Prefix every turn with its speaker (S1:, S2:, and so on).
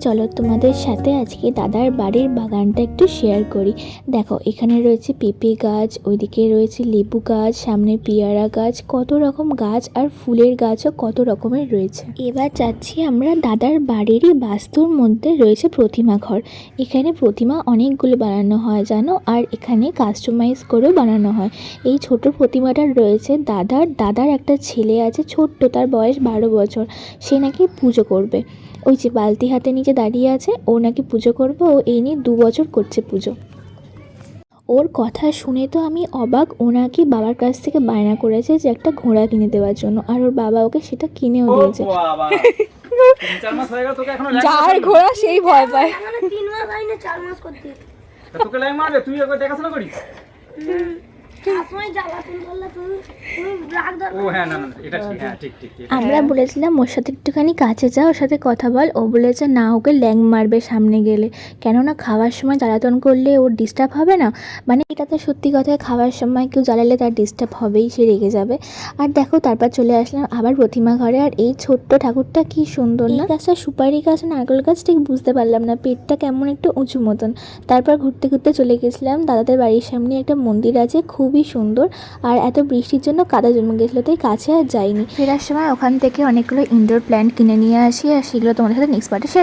S1: চলো তোমাদের সাথে আজকে দাদার বাড়ির বাগানটা একটু শেয়ার করি। দেখো এখানে রয়েছে পেঁপে গাছ, ওইদিকে রয়েছে লেবু গাছ, সামনে পেয়ারা গাছ, কত রকম গাছ আর ফুলের গাছও কত রকমের রয়েছে। এবার যাচ্ছি আমরা দাদার বাড়িরই বাস্তুর মধ্যে রয়েছে প্রতিমা ঘর। এখানে প্রতিমা অনেকগুলো বানানো হয় জানো, আর এখানে কাস্টমাইজ করেও বানানো হয়। এই ছোট প্রতিমাটা রয়েছে দাদার একটা ছেলে আছে ছোট্ট, তার বয়স 12 বছর। সে নাকি পুজো করবে, ওই যে বালতি হাতে নিচে দাঁড়িয়ে আছে, ও নাকি পুজো করবে। ও এই নিয়ে 2 বছর করছে পুজো। ওর কথা শুনে তো আমি অবাক। ও নাকি বাবার কাছ থেকে বায়না করেছে যে একটা ঘোড়া কিনে দেওয়ার জন্য, আর ওর বাবা ওকে সেটা কিনেও দিয়েছে।
S2: যার ঘোড়া সেই ভয় পায়।
S3: 3 মাস হয়নি, 4 মাস করতে
S4: তোকে লাই মারবে, তুই ওকে দেখাশোনা করিস।
S1: আমরা বলেছিলাম ওর সাথে একটুখানি কাছে যা, ওর সাথে কথা বল। ও বলেছে না, ওকে ল্যাং মারবে সামনে গেলে, কেননা খাওয়ার সময় জ্বালাতন করলে ওর ডিস্টার্ব হবে না। মানে এটা তো সত্যি কথা, খাওয়ার সময় কেউ জ্বালালে তার ডিস্টার্ব হবেই, সে রেগে যাবে। আর দেখো তারপর চলে আসলাম আবার প্রতিমা ঘরে। আর এই ছোট্ট ঠাকুরটা কি সুন্দর না, গাছটা সুপারি গাছ নারকেল গাছ ঠিক বুঝতে পারলাম না, পেটটা কেমন একটু উঁচু মতন। তারপর ঘুরতে ঘুরতে চলে গেছিলাম দাদাদের বাড়ির সামনে একটা মন্দির আছে, খুবই সুন্দর। আর এত বৃষ্টির জন্য কাদা জমে গেছিলো, তাই কাছে আর যাইনি। ফেরার সময় ওখান থেকে অনেকগুলো ইনডোর প্ল্যান্ট কিনে নিয়ে আসি, আর সেগুলো তোমাদের সাথে নেক্সট পার্টে শেয়ার